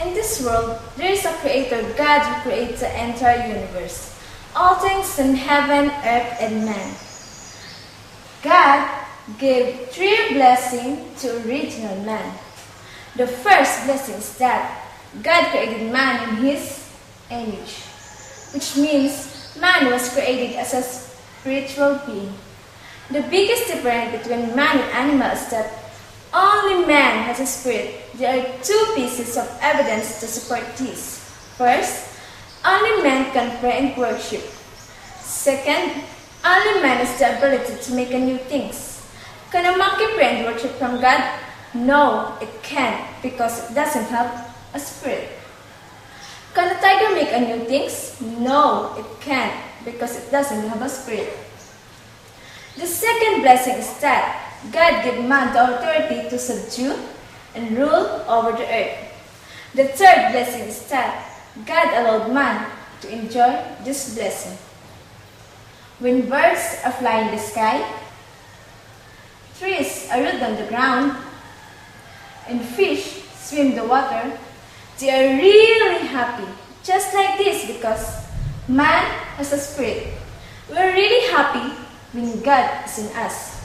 In this world, there is a creator, God, who creates the entire universe, all things in heaven, earth, and man. God gave three blessings to original man. The first blessing is that God created man in his image, which means man was created as a spiritual being. The biggest difference between man and animal is that only man has a spirit. There are two pieces of evidence to support this. First, only man can pray and worship. Second, only man has the ability to make new things. Can a monkey pray and worship from God? No, it can't, because it doesn't have a spirit. Can a tiger make new things? No, it can't, because it doesn't have a spirit. The second blessing is that God gave man the authority to subdue and rule over the earth. The third blessing is that God allowed man to enjoy this blessing. When birds are flying in the sky, trees are rooted on the ground, and fish swim the water, they are really happy, just like this, because man has a spirit. We are really happy when God is in us.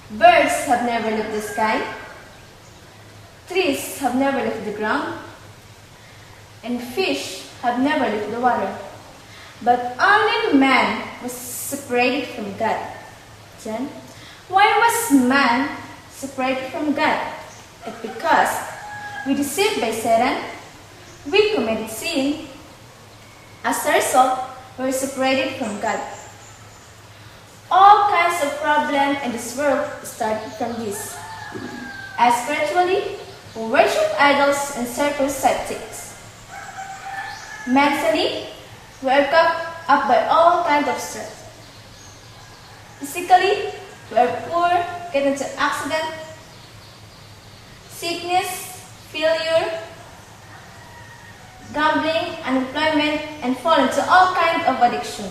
Birds have never left the sky, trees have never left the ground, and fish have never left the water. But only man was separated from God. Then, why was man separated from God? It's because we deceived by Satan, we committed sin. As a result, we were separated from God. All kinds of problems in this world started from this. As spiritually, we worship idols and circle things. Mentally, we are caught up by all kinds of stress. Physically, we are poor, get into accident, sickness, failure, gambling, unemployment, and fall into all kinds of addiction.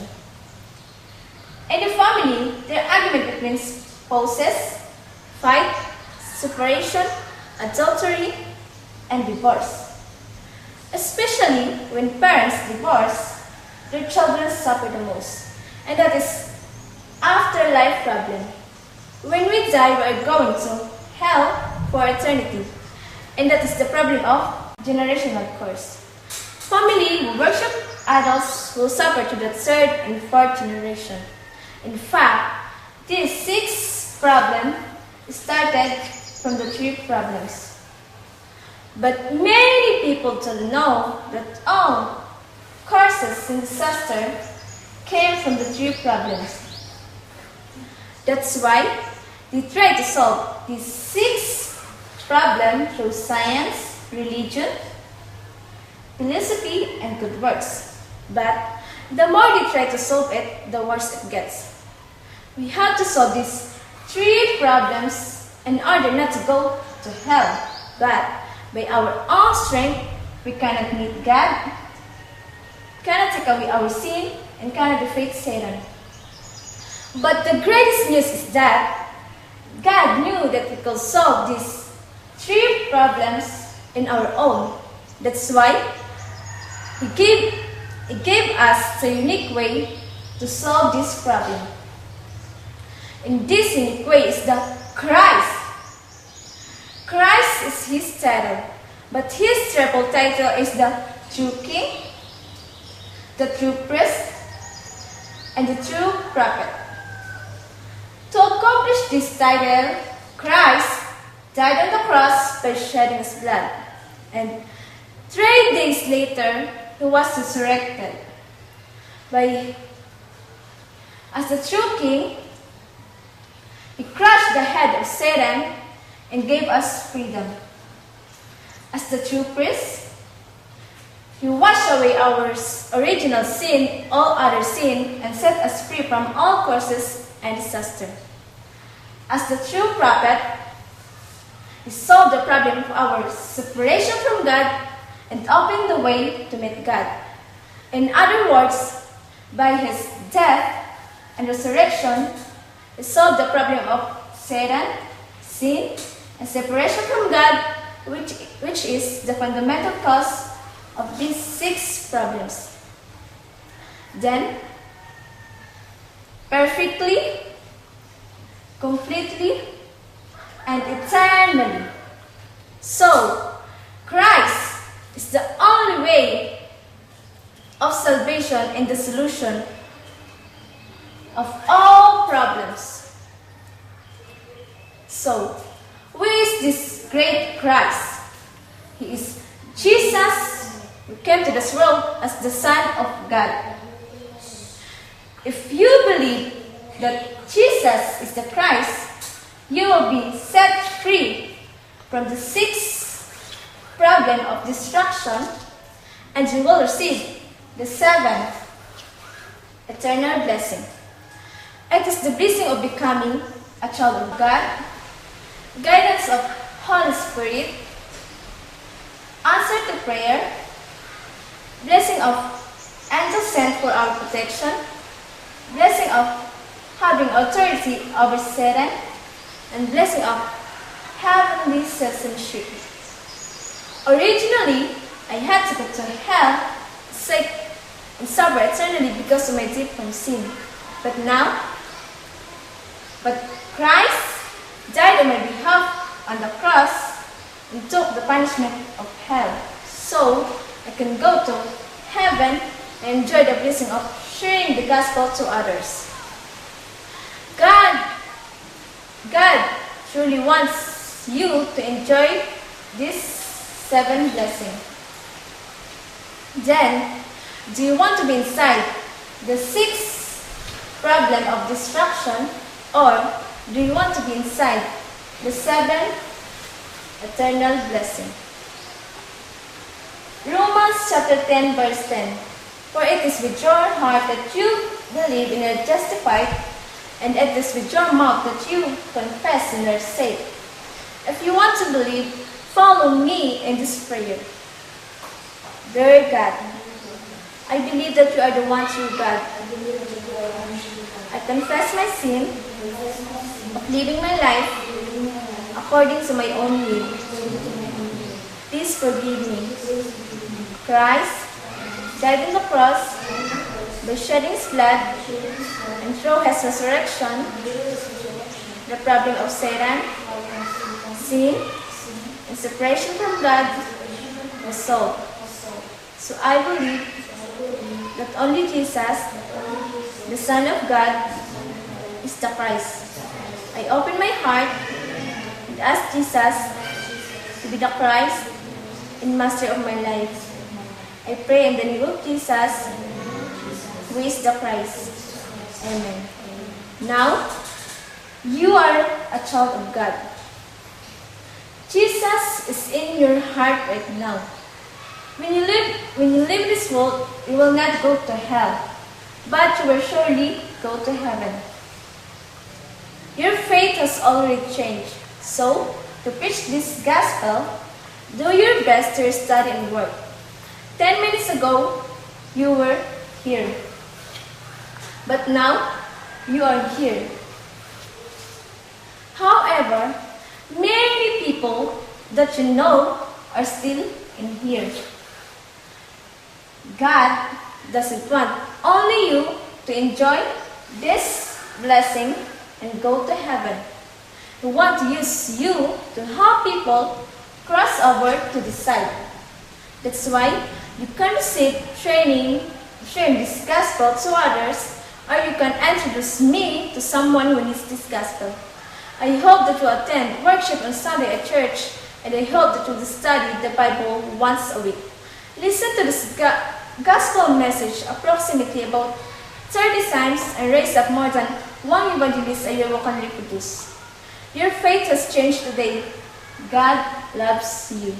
In the family, there are arguments between spouses, fight, separation, adultery, and divorce. Especially when parents divorce, their children suffer the most. And that is afterlife problem. When we die, we are going to hell for eternity. And that is the problem of generational curse. Family who worship idols will suffer to the third and fourth generation. In fact, these 6 problems started from the 3 problems. But many people don't know that all curses and disaster came from the 3 problems. That's why they try to solve these 6 problems through science, religion, philosophy, and good works. But the more they try to solve it, the worse it gets. We have to solve these 3 problems in order not to go to hell. But by our own strength, we cannot meet God, cannot take away our sin, and cannot defeat Satan. But the greatest news is that God knew that we could solve these 3 problems in our own. That's why He gave us a unique way to solve this problem. And this unique way is the Christ. Christ is His title, but His triple title is the true King, the true priest, and the true prophet. To accomplish this title, Christ died on the cross by shedding His blood, and 3 days later, He was resurrected. As the true King, He crushed the head of Satan and gave us freedom. As the true priest, He washed away our original sin, all other sin, and set us free from all curses and disaster. As the true prophet, He solved the problem of our separation from God and opened the way to meet God. In other words, by His death and resurrection, He solved the problem of Satan, sin, and separation from God which is the fundamental cause of these 6 problems. Then, perfectly, completely, and eternally. So, Christ is the only way of salvation and the solution of all problems. So, who is this great Christ? He is Jesus who came to this world as the Son of God. If you believe that Jesus is the Christ, you will be set free from the 6th problem of destruction, and you will receive the 7th eternal blessing. It is the blessing of becoming a child of God, guidance of Holy Spirit, answer to prayer, blessing of angels sent for our protection, blessing of having authority over Satan, and blessing of heavenly citizenship. Originally, I had to go to hell, sick, and suffer eternally because of my deep from sin. But Christ died on my behalf on the cross and took the punishment of hell, so I can go to heaven and enjoy the blessing of sharing the gospel to others. God truly wants you to enjoy this 7 blessing. Then, do you want to be inside the 6th problem of destruction, or do you want to be inside the 7th eternal blessing? Romans chapter 10 verse 10. For it is with your heart that you believe and are justified, and it is with your mouth that you confess and are saved. If you want to believe, follow me in this prayer. Dear God, I believe that you are the one true God. I confess my sin of living my life according to my own will. Please forgive me. Christ died on the cross by shedding his blood, and through his resurrection, the problem of Satan, sin, and separation from God was solved. So I believe that only Jesus, the Son of God, is the Christ. I open my heart and ask Jesus to be the Christ and Master of my life. I pray in the name of Jesus, who is the Christ. Amen. Now, you are a child of God. Jesus is in your heart right now. When you live this world, you will not go to hell, but you will surely go to heaven. Your faith has already changed. So, to preach this gospel, do your best to study and work. 10 minutes ago, you were here. But now, you are here. However, many people that you know are still in here. God doesn't want only you to enjoy this blessing and go to heaven. He wants to use you to help people cross over to this side. That's why you can receive training, sharing this gospel to others, or you can introduce me to someone who needs this gospel. I hope that you attend worship on Sunday at church, and I hope that you will study the Bible once a week. Listen to this gospel message approximately about 30 times and raise up more than 1 evangelist a year who can reproduce. Your faith has changed today. God loves you.